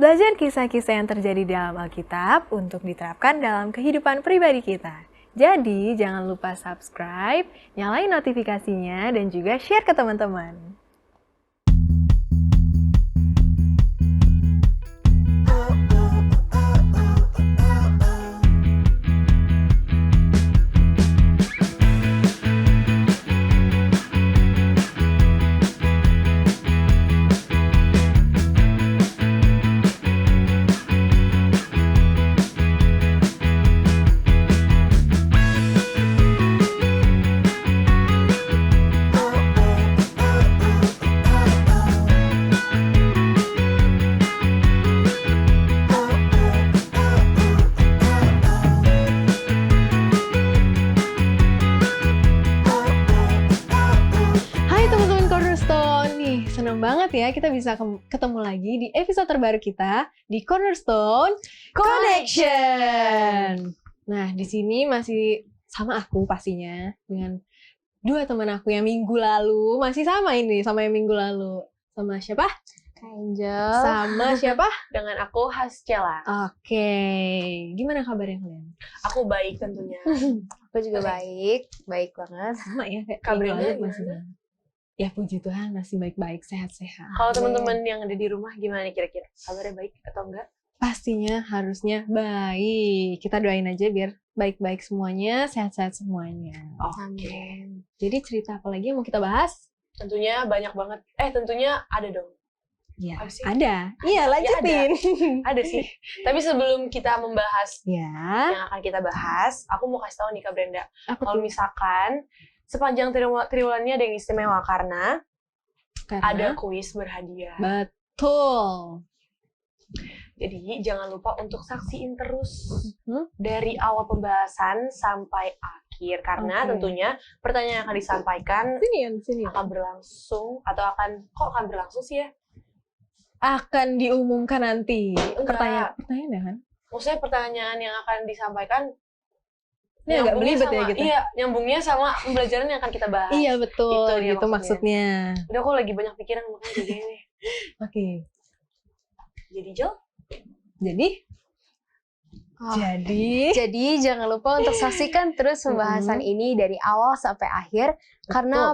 Belajar kisah-kisah yang terjadi dalam Alkitab untuk diterapkan dalam kehidupan pribadi kita. Jadi, jangan lupa subscribe, nyalain notifikasinya, dan juga share ke teman-teman. Senang banget ya kita bisa ketemu lagi di episode terbaru kita di Cornerstone Connection. Nah, di sini masih sama aku pastinya dengan dua teman aku yang minggu lalu masih sama yang minggu lalu. Sama siapa? Angel. Sama siapa? Dengan aku Hascela. Oke. Gimana kabarnya kalian? Aku baik tentunya. Aku juga baik banget. Sama ya kayak kabarnya masih sama. Ya puji Tuhan masih baik-baik, sehat-sehat. Kalau teman-teman yang ada di rumah gimana nih kira-kira? Kabarnya baik atau enggak? Pastinya harusnya baik. Kita doain aja biar baik-baik semuanya, sehat-sehat semuanya. Oke. Jadi cerita apa lagi yang mau kita bahas? Tentunya banyak banget. Tentunya ada dong. Ya, Apa sih? ada. Iya, lanjutin. Ada sih. Tapi sebelum kita membahas Ya. yang akan kita bahas, aku mau kasih tahu nih Kak Brenda. tuh? Kalau misalkan sepanjang triwulannya ada yang istimewa karena ada kuis berhadiah. Betul. Jadi jangan lupa untuk saksiin terus dari awal pembahasan sampai akhir karena tentunya pertanyaan yang akan disampaikan Sini. akan berlangsung atau akan berlangsung sih ya? Akan diumumkan nanti. Enggak. Pertanyaan kan? Maksudnya pertanyaan yang akan disampaikan ini agak belibet ya gitu. Iya, nyambungnya sama pembelajaran yang akan kita bahas. Iya betul, gitu maksudnya. Udah aku lagi banyak pikiran makanya kayak gini. Oke. Jadi Jel? Jadi jangan lupa untuk saksikan terus pembahasan ini dari awal sampai akhir. Karena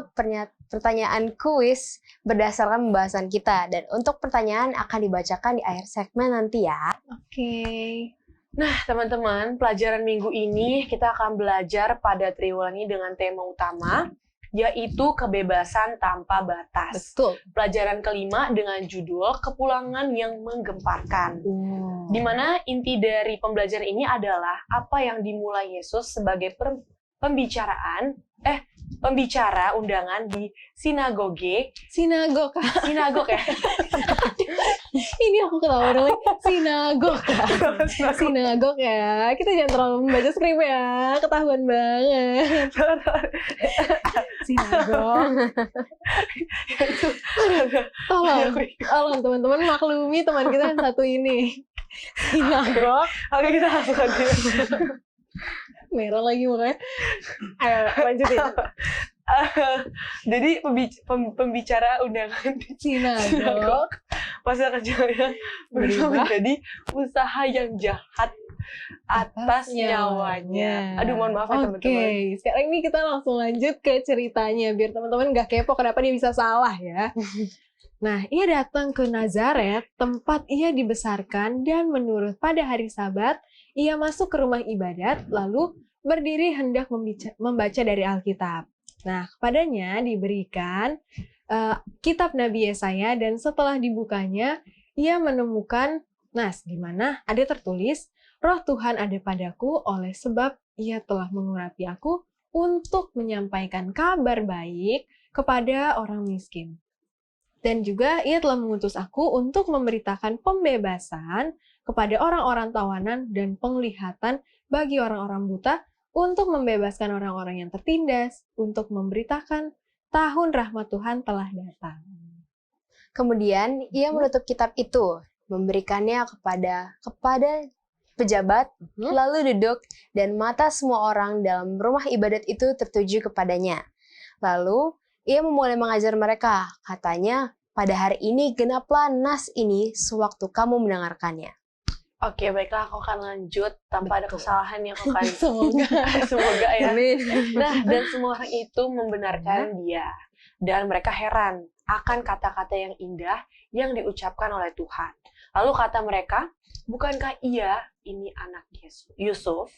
pertanyaan kuis berdasarkan pembahasan kita. Dan untuk pertanyaan akan dibacakan di akhir segmen nanti ya. Oke. Nah teman-teman, pelajaran minggu ini kita akan belajar pada triwulan ini dengan tema utama yaitu kebebasan tanpa batas. Betul. Pelajaran kelima dengan judul kepulangan yang menggemparkan. Di mana inti dari pembelajaran ini adalah apa yang dimulai Yesus sebagai pembicara undangan di sinagog ya. Ini aku ketawa dulu. Sinagog ya. Kita jangan terlalu membaca skrip ya. Ketahuan banget. Sinagog. Tolong teman-teman maklumi teman kita yang satu ini. Sinagog. Oke, kita langsung aja. Merah lagi makanya. Ayo lanjutin. Jadi pembicara undangan di sinagog masa kecilnya berubah menjadi usaha yang jahat atas nyawanya. Aduh, mohon maaf ya teman-teman. Oke, sekarang ini kita langsung lanjut ke ceritanya biar teman-teman nggak kepo kenapa dia bisa salah ya. Nah, ia datang ke Nazaret, tempat ia dibesarkan, dan menurut pada hari Sabat, ia masuk ke rumah ibadat, lalu berdiri hendak membaca dari Alkitab. Nah, kepadanya diberikan kitab Nabi Yesaya, dan setelah dibukanya, ia menemukan nas di mana ada tertulis, Roh Tuhan ada padaku oleh sebab ia telah mengurapi aku untuk menyampaikan kabar baik kepada orang miskin. Dan juga ia telah mengutus aku untuk memberitakan pembebasan kepada orang-orang tawanan dan penglihatan bagi orang-orang buta, untuk membebaskan orang-orang yang tertindas, untuk memberitakan tahun rahmat Tuhan telah datang. Kemudian ia menutup kitab itu, memberikannya kepada pejabat, lalu duduk, dan mata semua orang dalam rumah ibadat itu tertuju kepadanya. Lalu ia memulai mengajar mereka, katanya, pada hari ini genaplah nas ini sewaktu kamu mendengarkannya. Oke, baiklah, aku akan lanjut tanpa ada Betul. kesalahan yang aku akan Semoga. semoga ya. Amin. Nah, dan semua orang itu membenarkan dia. Dan mereka heran akan kata-kata yang indah yang diucapkan oleh Tuhan. Lalu kata mereka, bukankah ia ini anak Yusuf?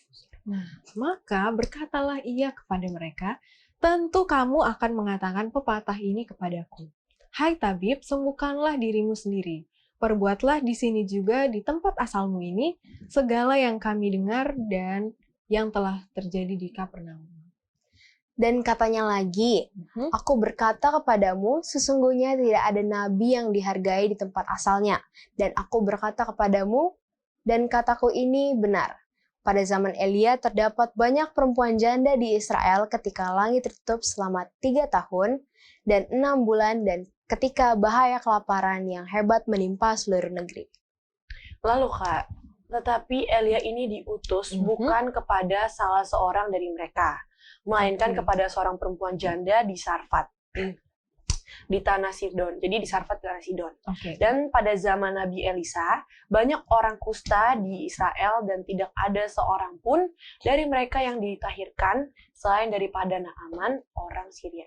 Nah, maka berkatalah ia kepada mereka, tentu kamu akan mengatakan pepatah ini kepadaku. Hai tabib, sembuhkanlah dirimu sendiri. Perbuatlah di sini juga di tempat asalmu ini segala yang kami dengar dan yang telah terjadi di Kapernaum. Dan katanya lagi, aku berkata kepadamu, sesungguhnya tidak ada nabi yang dihargai di tempat asalnya. Dan aku berkata kepadamu, dan kataku ini benar. Pada zaman Elia terdapat banyak perempuan janda di Israel ketika langit tertutup selama 3 tahun dan 6 bulan dan ketika bahaya kelaparan yang hebat menimpa seluruh negeri. Lalu Kak, tetapi Elia ini diutus bukan kepada salah seorang dari mereka, melainkan kepada seorang perempuan janda di Sarfat, di tanah Sidon. Jadi di Sarfat, tanah Sidon. Dan pada zaman Nabi Elisa, banyak orang kusta di Israel dan tidak ada seorang pun dari mereka yang ditahirkan selain daripada Naaman, orang Syria.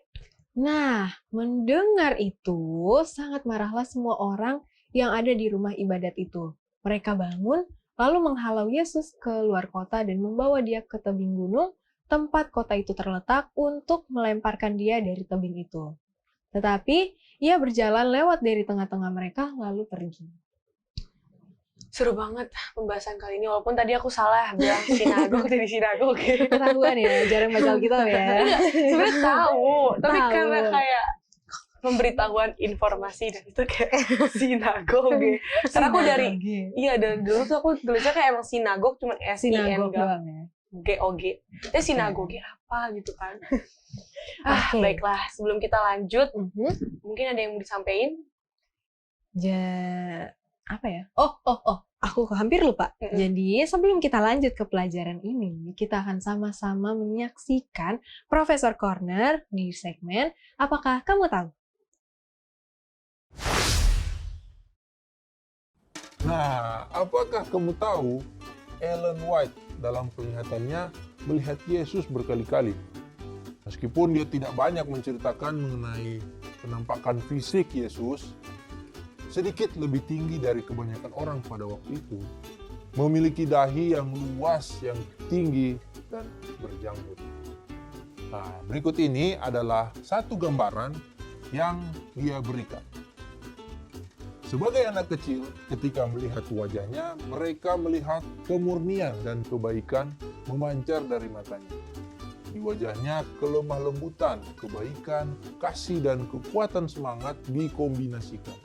Nah, mendengar itu, sangat marahlah semua orang yang ada di rumah ibadat itu. Mereka bangun, lalu menghalau Yesus ke luar kota dan membawa dia ke tebing gunung, tempat kota itu terletak untuk melemparkan dia dari tebing itu. Tetapi, ia berjalan lewat dari tengah-tengah mereka, lalu pergi. Seru banget pembahasan kali ini, walaupun tadi aku salah bilang sinagog jadi sinagog. Ketahuan ya, jarang baca Alkitab ya. Sebenarnya tahu, tapi Tahu. karena kayak pemberitahuan informasi dan itu kayak sinagog. Karena aku dari dulu tuh aku tulisnya kayak emang sinagog cuma sinagog doang ya. G-O-G. Sinagog apa gitu kan. Oke. Baiklah, sebelum kita lanjut, mungkin ada yang mau disampaikan? Apa ya? Aku hampir lupa. Jadi, sebelum kita lanjut ke pelajaran ini, kita akan sama-sama menyaksikan Profesor Corner di segmen Apakah Kamu Tahu? Nah, apakah kamu tahu Ellen White dalam penglihatannya melihat Yesus berkali-kali? Meskipun dia tidak banyak menceritakan mengenai penampakan fisik Yesus, sedikit lebih tinggi dari kebanyakan orang pada waktu itu, memiliki dahi yang luas, yang tinggi, dan berjanggut. Nah, berikut ini adalah satu gambaran yang dia berikan. Sebagai anak kecil, ketika melihat wajahnya, mereka melihat kemurnian dan kebaikan memancar dari matanya. Di wajahnya kelemah lembutan, kebaikan, kasih, dan kekuatan semangat dikombinasikan.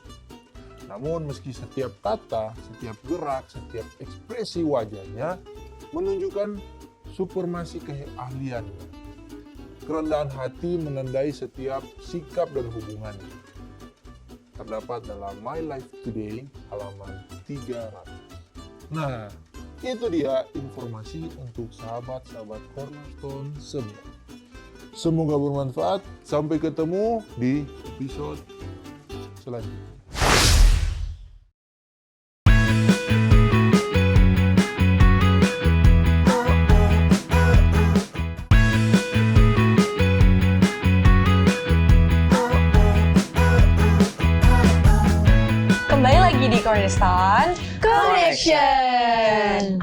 Namun meski setiap kata, setiap gerak, setiap ekspresi wajahnya menunjukkan supremasi keahliannya. Kerendahan hati menandai setiap sikap dan hubungannya. Terdapat dalam My Life Today, halaman 300. Nah, itu dia informasi untuk sahabat-sahabat Cornerstone semua. Semoga bermanfaat. Sampai ketemu di episode selanjutnya. Kembali lagi di Cornerstone Connection!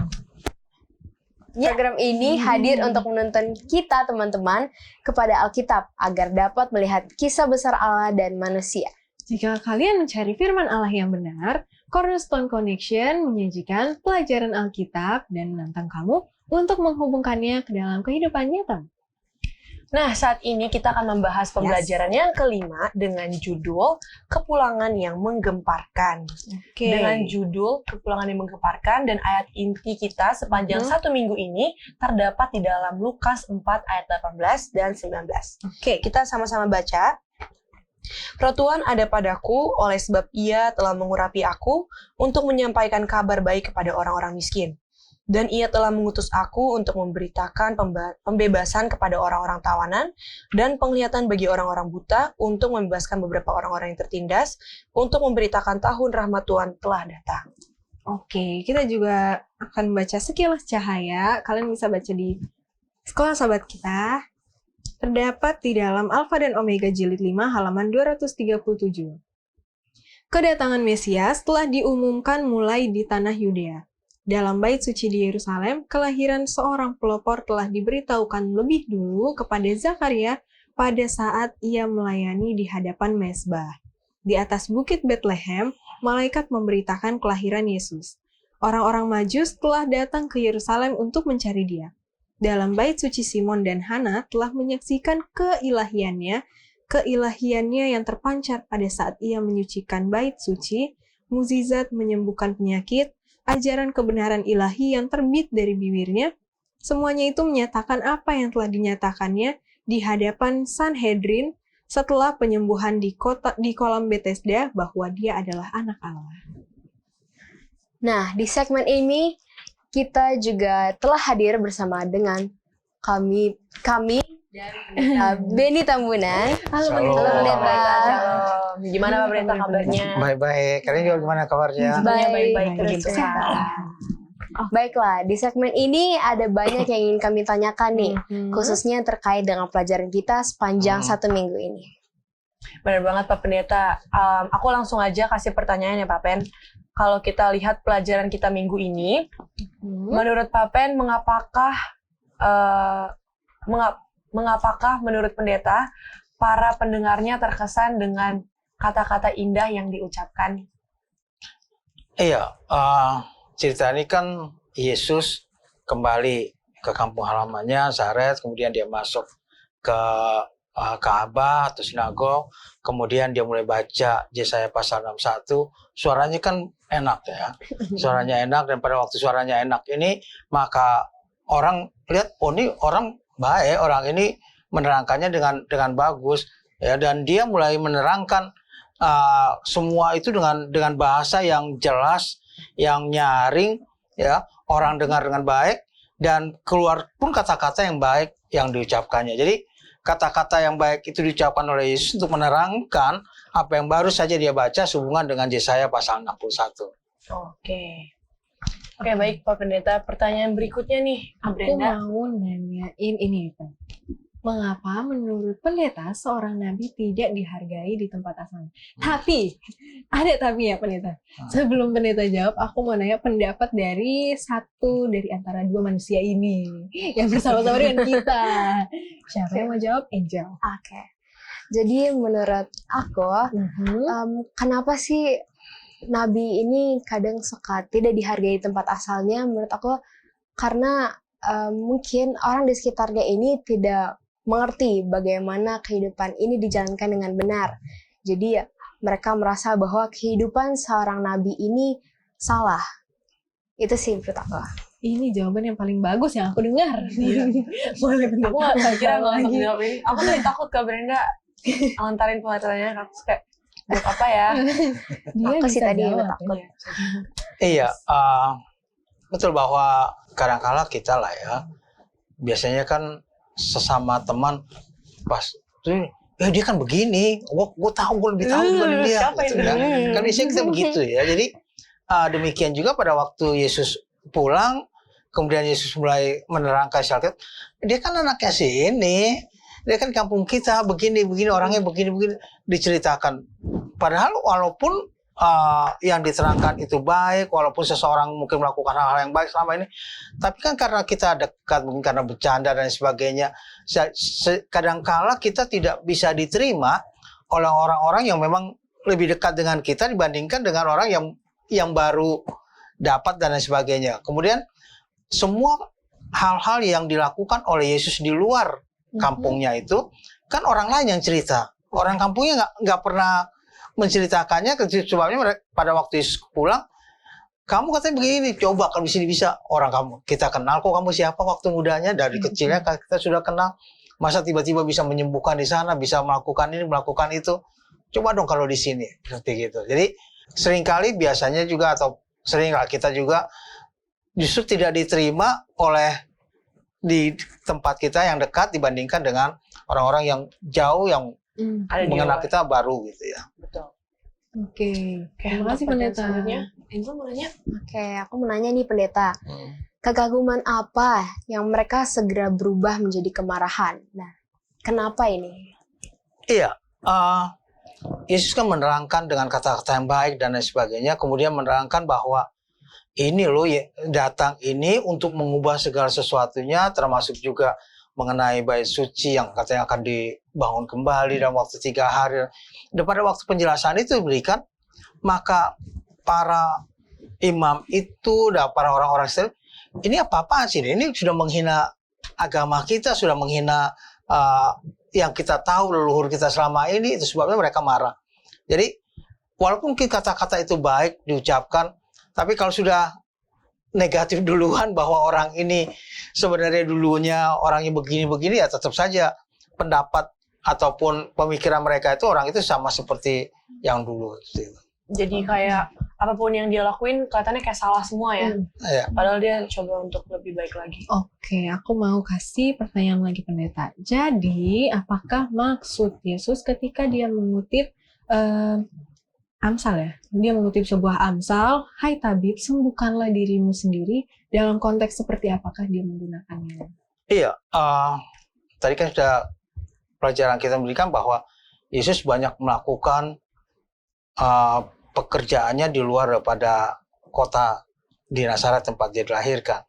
Program ini hadir untuk menuntun kita teman-teman kepada Alkitab agar dapat melihat kisah besar Allah dan manusia. Jika kalian mencari firman Allah yang benar, Cornerstone Connection menyajikan pelajaran Alkitab dan menantang kamu untuk menghubungkannya ke dalam kehidupan nyata. Nah, saat ini kita akan membahas pembelajaran yang kelima dengan judul Kepulangan yang Menggemparkan. Dengan judul Kepulangan yang Menggemparkan dan ayat inti kita sepanjang satu minggu ini terdapat di dalam Lukas 4 ayat 18 dan 19. Kita sama-sama baca. Roh Tuhan ada padaku oleh sebab ia telah mengurapi aku untuk menyampaikan kabar baik kepada orang-orang miskin. Dan ia telah mengutus aku untuk memberitakan pembebasan kepada orang-orang tawanan dan penglihatan bagi orang-orang buta, untuk membebaskan beberapa orang-orang yang tertindas, untuk memberitakan tahun rahmat Tuhan telah datang. Oke, kita juga akan baca sekilas cahaya. Kalian bisa baca di Sekolah Sahabat kita. Terdapat di dalam Alfa dan Omega jilid 5 halaman 237. Kedatangan Mesias telah diumumkan mulai di tanah Yudea. Dalam bait suci di Yerusalem, kelahiran seorang pelopor telah diberitahukan lebih dulu kepada Zakaria pada saat ia melayani di hadapan mezbah. Di atas bukit Betlehem, malaikat memberitakan kelahiran Yesus. Orang-orang Majus telah datang ke Yerusalem untuk mencari dia. Dalam bait suci Simon dan Hana telah menyaksikan keilahiannya yang terpancar pada saat ia menyucikan bait suci, mukjizat menyembuhkan penyakit, ajaran kebenaran ilahi yang terbit dari bibirnya. Semuanya itu menyatakan apa yang telah dinyatakannya di hadapan Sanhedrin setelah penyembuhan di kolam Bethesda, bahwa dia adalah anak Allah. Nah, di segmen ini kita juga telah hadir bersama dengan kami dan Beni Tambunan. Halo, Shalom. Pendeta. Shalom. Gimana Pak Pendeta kabarnya? Baik-baik. Kalian juga gimana kabarnya? Baik-baik terus Baik. Tuhan. Baiklah, di segmen ini ada banyak yang ingin kami tanyakan nih, Mhm. khususnya terkait dengan pelajaran kita sepanjang 1 minggu ini. Benar banget Pak Pendeta. Aku langsung aja kasih pertanyaan ya Pak Pen. Kalau kita lihat pelajaran kita minggu ini, menurut Pak Pen, mengapakah menurut Pendeta para pendengarnya terkesan dengan kata-kata indah yang diucapkan? Iya, cerita ini kan Yesus kembali ke kampung halamannya, Nazaret, kemudian dia masuk ke Ka'bah atau sinagog, kemudian dia mulai baca Yesaya pasal 61, suaranya kan enak ya, suaranya enak, dan pada waktu suaranya enak ini, maka orang lihat, oh ini orang baik, orang ini menerangkannya dengan bagus, ya, dan dia mulai menerangkan semua itu dengan bahasa yang jelas, yang nyaring, ya, orang dengar dengan baik, dan keluar pun kata-kata yang baik yang diucapkannya. Jadi kata-kata yang baik itu diucapkan oleh Yesus untuk menerangkan apa yang baru saja dia baca sehubungan dengan Yesaya pasal 61. Oke, baik Pak Pendeta. Pertanyaan berikutnya nih, Aku Brenda. mau nanyain ini, Pak. Mengapa menurut pendeta seorang nabi tidak dihargai di tempat asalnya? Tapi, ada tapi ya pendeta. Sebelum pendeta jawab, aku mau nanya pendapat dari satu dari antara dua manusia ini yang bersama-sama dengan kita. Siapa yang mau jawab? Angel. Oke. Jadi menurut aku, kenapa sih nabi ini kadang suka tidak dihargai di tempat asalnya? Menurut aku karena mungkin orang di sekitarnya ini tidak mengerti bagaimana kehidupan ini dijalankan dengan benar. Jadi ya, mereka merasa bahwa kehidupan seorang nabi ini salah. Itu sih menurut aku. Ini jawaban yang paling bagus yang aku dengar. Boleh pendeta. Aku nggak kira Jawab langsung lagi. jawab ini. Aku tuh takut Kak Brenda ngantarin pengacaranya. Aku kayak, buat apa ya? Dia Aku sih bisa tadi jawab, takut. ya. Iya, betul bahwa kadang-kala kita lah ya, biasanya kan sesama teman pas dia kan begini, gue tahu, gue lebih tahu dibanding dia, siapa gitu itu? ya. Kan biasanya kita begitu ya. Jadi demikian juga pada waktu Yesus pulang, kemudian Yesus mulai menerangkan syariat, dia kan anaknya sini, dia kan kampung kita, begini orangnya begini diceritakan. Padahal walaupun yang diterangkan itu baik, walaupun seseorang mungkin melakukan hal-hal yang baik selama ini, tapi kan karena kita dekat, mungkin karena bercanda dan sebagainya, kadangkala kita tidak bisa diterima oleh orang-orang yang memang lebih dekat dengan kita dibandingkan dengan orang yang baru dapat dan lain sebagainya. Kemudian semua hal-hal yang dilakukan oleh Yesus di luar kampungnya itu kan orang lain yang cerita, orang kampungnya nggak pernah menceritakannya. Sebabnya pada waktu Yesus pulang, kamu katanya begini, coba kalau di sini bisa, orang kamu kita kenal kok, kamu siapa waktu mudanya, dari kecilnya kita sudah kenal, masa tiba-tiba bisa menyembuhkan di sana, bisa melakukan ini, melakukan itu, coba dong kalau di sini, seperti gitu. Jadi seringkali biasanya juga, atau seringkali kita juga justru tidak diterima oleh di tempat kita yang dekat dibandingkan dengan orang-orang yang jauh yang Ada di mengenal luar. kita baru gitu ya. Betul. Oke. Oke, Terima kasih untuk pertanyaan pendeta. selanjutnya, Angel mau nanya? Oke, aku mau nanya nih pendeta. Kekaguman apa yang mereka segera berubah menjadi kemarahan? Nah, kenapa ini? Iya, Yesus kan menerangkan dengan kata-kata yang baik dan lain sebagainya, kemudian menerangkan bahwa ini loh datang ini untuk mengubah segala sesuatunya, termasuk juga mengenai bait suci yang katanya akan dibangun kembali dalam waktu 3 hari. Dan pada waktu penjelasan itu diberikan, maka para imam itu dan para orang-orang Israel, ini apa-apaan sih? Ini sudah menghina agama kita, sudah menghina yang kita tahu leluhur kita selama ini, itu sebabnya mereka marah. Jadi walaupun kata-kata itu baik diucapkan, tapi kalau sudah negatif duluan bahwa orang ini sebenarnya dulunya orangnya begini-begini, ya tetap saja pendapat ataupun pemikiran mereka itu orang itu sama seperti yang dulu. Jadi kayak apapun yang dia lakuin kelihatannya kayak salah semua ya. Ya. Padahal dia coba untuk lebih baik lagi. Oke, aku mau kasih pertanyaan lagi pendeta. Jadi, apakah maksud Yesus ketika dia mengutip Amsal ya? Dia mengutip sebuah Amsal, "Hai tabib, sembuhkanlah dirimu sendiri." Dalam konteks seperti apakah dia menggunakannya? Iya, tadi kan sudah pelajaran kita memberikan bahwa Yesus banyak melakukan pekerjaannya di luar daripada kota di Nazaret tempat dia dilahirkan.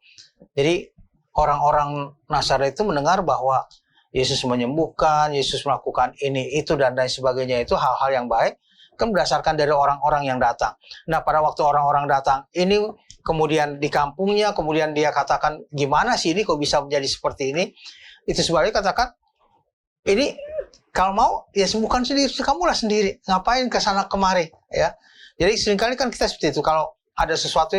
Jadi orang-orang Nazaret itu mendengar bahwa Yesus menyembuhkan, Yesus melakukan ini, itu, dan lain sebagainya, itu hal-hal yang baik, kan berdasarkan dari orang-orang yang datang. Nah, pada waktu orang-orang datang ini, kemudian di kampungnya, kemudian dia katakan, gimana sih ini kok bisa menjadi seperti ini? Itu sebabnya katakan, ini kalau mau ya sembuhkan sendiri, kamulah sendiri, ngapain ke sana kemari, ya. Jadi seringkali kan kita seperti itu, kalau ada sesuatu,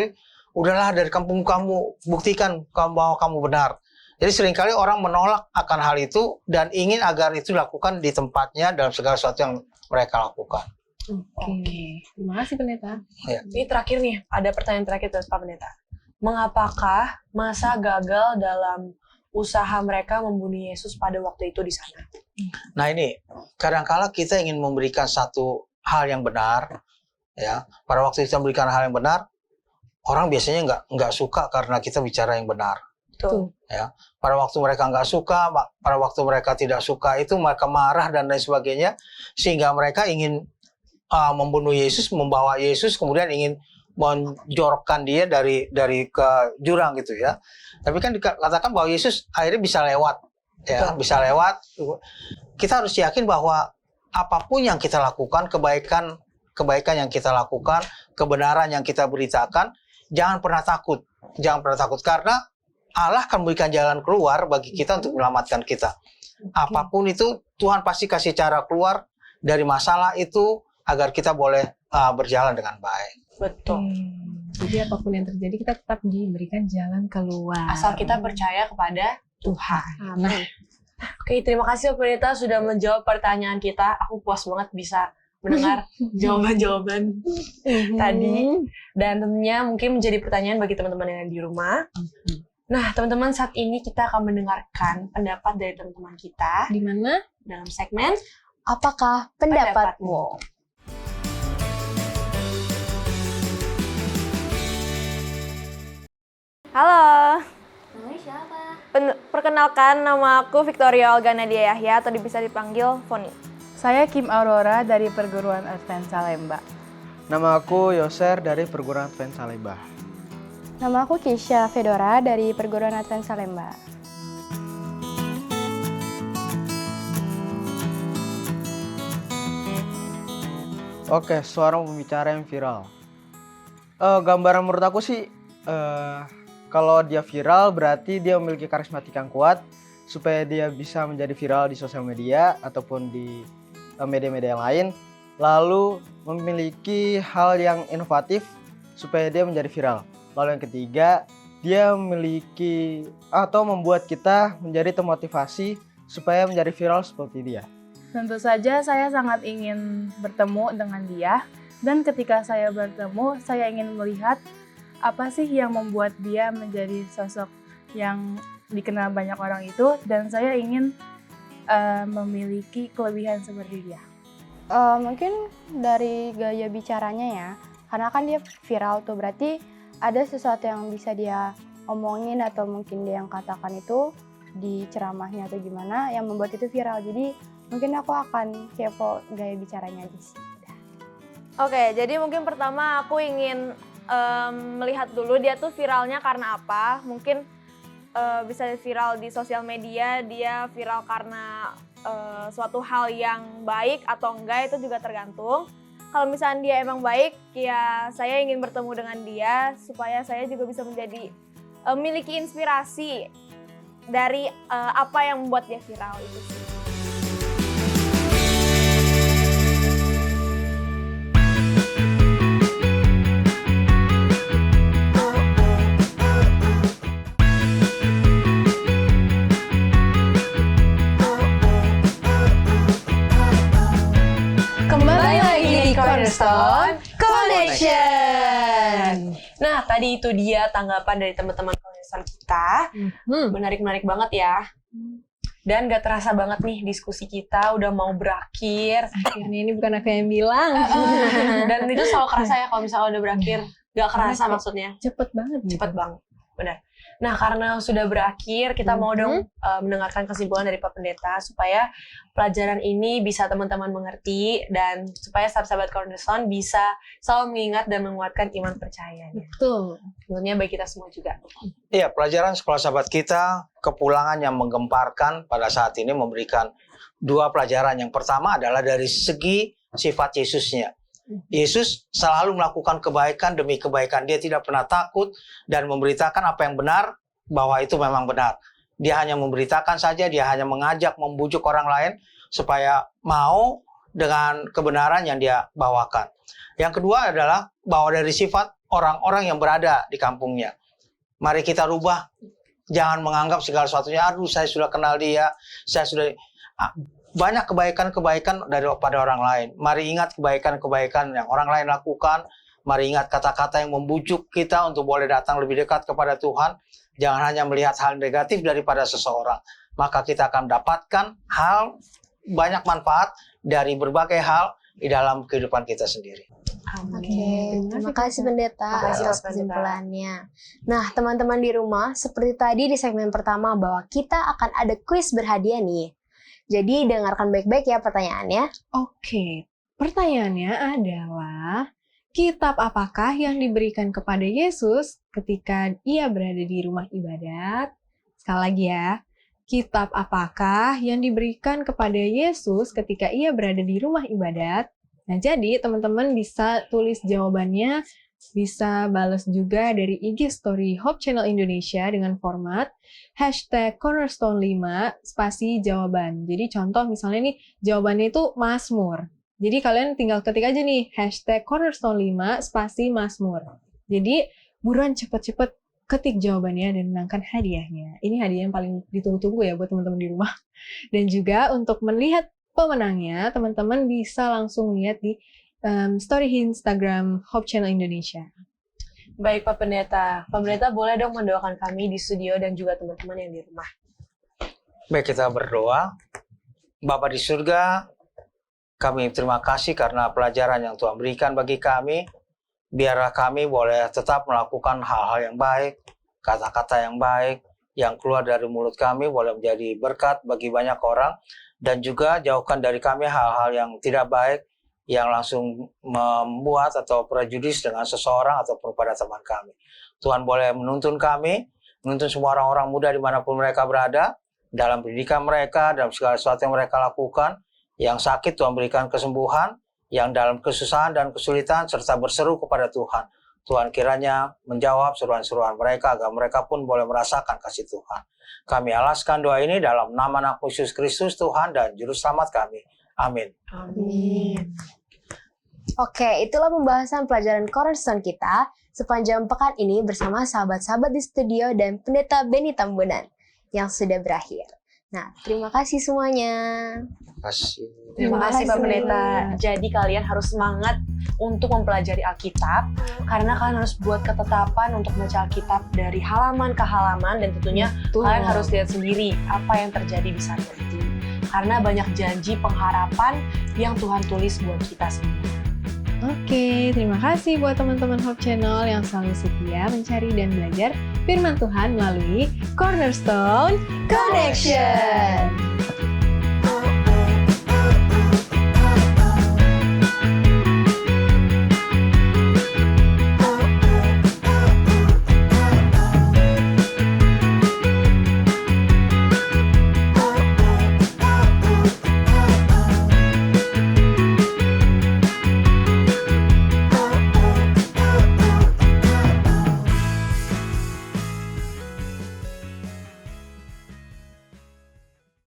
udahlah dari kampung kamu, buktikan bahwa kamu benar. Jadi seringkali orang menolak akan hal itu dan ingin agar itu dilakukan di tempatnya dalam segala sesuatu yang mereka lakukan. Oke. Terima kasih pendeta. Ini terakhir nih, ada pertanyaan terakhir terus Pak Pendeta. Mengapakah masa gagal dalam usaha mereka membunuh Yesus pada waktu itu di sana? Nah ini, kadangkala kita ingin memberikan satu hal yang benar, ya. Pada waktu kita memberikan hal yang benar, orang biasanya nggak suka karena kita bicara yang benar. Tuh. Ya. Pada waktu mereka nggak suka, pada waktu mereka tidak suka itu mereka marah dan lain sebagainya, sehingga mereka ingin membunuh Yesus, membawa Yesus, kemudian ingin menjorokkan dia dari ke jurang gitu ya. Tapi kan dikatakan bahwa Yesus akhirnya bisa lewat, ya, bisa lewat. Kita harus yakin bahwa apapun yang kita lakukan, kebaikan yang kita lakukan, kebenaran yang kita beritakan, jangan pernah takut, karena Allah akan memberikan jalan keluar bagi kita untuk menyelamatkan kita. Apapun itu, Tuhan pasti kasih cara keluar dari masalah itu agar kita boleh berjalan dengan baik. Betul. Jadi apapun yang terjadi kita tetap diberikan jalan keluar. Asal kita percaya kepada Tuhan. Nah, Oke, terima kasih Pak Pendeta sudah menjawab pertanyaan kita. Aku puas banget bisa mendengar jawaban-jawaban tadi. Dan tentunya mungkin menjadi pertanyaan bagi teman-teman yang di rumah. Nah, teman-teman, saat ini kita akan mendengarkan pendapat dari teman-teman kita di mana? dalam segmen Apakah pendapatmu? Halo, Namanya siapa? perkenalkan nama aku Victoria Olga Nadia Yahya atau bisa dipanggil Foni. Saya Kim Aurora dari Perguruan Advent Salemba. Nama aku Yoser dari Perguruan Advent Salemba. Nama aku Keisha Fedora dari Perguruan Advent Salemba. Oke, suara pembicara yang viral. Gambaran menurut aku sih, kalau dia viral berarti dia memiliki karismatik yang kuat supaya dia bisa menjadi viral di sosial media ataupun di media-media yang lain. Lalu memiliki hal yang inovatif supaya dia menjadi viral. Lalu yang ketiga, dia memiliki atau membuat kita menjadi termotivasi supaya menjadi viral seperti dia. Tentu saja saya sangat ingin bertemu dengan dia, dan ketika saya bertemu, saya ingin melihat apa sih yang membuat dia menjadi sosok yang dikenal banyak orang itu, dan saya ingin memiliki kelebihan seperti dia. Mungkin dari gaya bicaranya ya, karena kan dia viral tuh, berarti ada sesuatu yang bisa dia omongin atau mungkin dia yang katakan itu di ceramahnya atau gimana yang membuat itu viral. Jadi mungkin aku akan kepo gaya bicaranya aja sih. Oke, jadi mungkin pertama aku ingin melihat dulu dia tuh viralnya karena apa. Mungkin bisa viral di sosial media, dia viral karena suatu hal yang baik atau enggak, itu juga tergantung. Kalau misalnya dia emang baik, ya saya ingin bertemu dengan dia supaya saya juga bisa menjadi memiliki inspirasi dari apa yang membuat dia viral itu sih. Kembali lagi di Cornerstone Connection. Nah, tadi itu dia tanggapan dari teman-teman Cornerstone kita. Menarik-menarik banget ya. Dan gak terasa banget nih diskusi kita udah mau berakhir. Akhirnya ini bukan aku yang bilang. Dan itu selalu kerasa ya kalau misalnya udah berakhir. Gak kerasa maksudnya. Cepet banget gitu. Cepet banget, benar. Nah, karena sudah berakhir, kita mau dong mendengarkan kesimpulan dari Pak Pendeta supaya pelajaran ini bisa teman-teman mengerti dan supaya sahabat-sahabat Cornerstone bisa selalu mengingat dan menguatkan iman percayanya. Betul. Tentunya bagi kita semua juga. Iya, pelajaran sekolah sahabat kita, kepulangan yang menggemparkan pada saat ini memberikan dua pelajaran. Yang pertama adalah dari segi sifat Yesusnya. Yesus selalu melakukan kebaikan demi kebaikan. Dia tidak pernah takut dan memberitakan apa yang benar, bahwa itu memang benar. Dia hanya memberitakan saja, dia hanya mengajak, membujuk orang lain supaya mau dengan kebenaran yang dia bawakan. Yang kedua adalah bahwa dari sifat orang-orang yang berada di kampungnya. Mari kita rubah. Jangan menganggap segala sesuatunya, aduh saya sudah kenal dia, saya sudah... Banyak kebaikan-kebaikan daripada orang lain. Mari ingat kebaikan-kebaikan yang orang lain lakukan. Mari ingat kata-kata yang membujuk kita untuk boleh datang lebih dekat kepada Tuhan. Jangan hanya melihat hal negatif daripada seseorang. Maka kita akan dapatkan banyak manfaat dari berbagai hal di dalam kehidupan kita sendiri. Oke, terima kasih Pendeta atas kesimpulannya. Nah, teman-teman di rumah, seperti tadi di segmen pertama bahwa kita akan ada kuis berhadiah nih. Jadi dengarkan baik-baik ya pertanyaannya. Oke, pertanyaannya adalah kitab apakah yang diberikan kepada Yesus ketika ia berada di rumah ibadat? Sekali lagi ya, kitab apakah yang diberikan kepada Yesus ketika ia berada di rumah ibadat? Nah, jadi teman-teman bisa tulis jawabannya, bisa balas juga dari IG Story Hope Channel Indonesia dengan format #Cornerstone5 spasi jawaban. Jadi contoh misalnya nih jawabannya itu Mazmur. Jadi kalian tinggal ketik aja nih #Cornerstone5 spasi Mazmur. Jadi buruan cepet-cepet ketik jawabannya dan menangkan hadiahnya. Ini hadiah yang paling ditunggu-tunggu ya buat teman-teman di rumah. Dan juga untuk melihat pemenangnya, teman-teman bisa langsung lihat di story Instagram Hope Channel Indonesia. Baik Pak Pendeta. Pak Pendeta boleh dong mendoakan kami di studio dan juga teman-teman yang di rumah. Baik, kita berdoa. Bapa di surga, kami terima kasih karena pelajaran yang Tuhan berikan bagi kami. Biarlah kami boleh tetap melakukan hal-hal yang baik, kata-kata yang baik, yang keluar dari mulut kami boleh menjadi berkat bagi banyak orang. Dan juga jauhkan dari kami hal-hal yang tidak baik, yang langsung membuat atau prejudis dengan seseorang ataupun pada teman kami. Tuhan boleh menuntun kami, menuntun semua orang-orang muda dimanapun mereka berada, dalam pendidikan mereka, dalam segala sesuatu yang mereka lakukan. Yang sakit Tuhan berikan kesembuhan, yang dalam kesusahan dan kesulitan serta berseru kepada Tuhan. Tuhan kiranya menjawab seruan-seruan mereka agar mereka pun boleh merasakan kasih Tuhan. Kami alaskan doa ini dalam nama Anak Yesus Kristus Tuhan dan Juru Selamat kami. Amin. Amin. Oke, itulah pembahasan pelajaran Cornerstone kita sepanjang pekan ini bersama sahabat-sahabat di studio dan Pendeta Benny Tambunan yang sudah berakhir. Nah, terima kasih semuanya. Kasih. Terima kasih Pak Pendeta. Jadi kalian harus semangat untuk mempelajari Alkitab karena kalian harus buat ketetapan untuk baca Alkitab dari halaman ke halaman dan tentunya kalian harus lihat sendiri apa yang terjadi di sana itu. Karena banyak janji pengharapan yang Tuhan tulis buat kita semua. Oke, terima kasih buat teman-teman Hope Channel yang selalu setia mencari dan belajar firman Tuhan melalui Cornerstone Connection.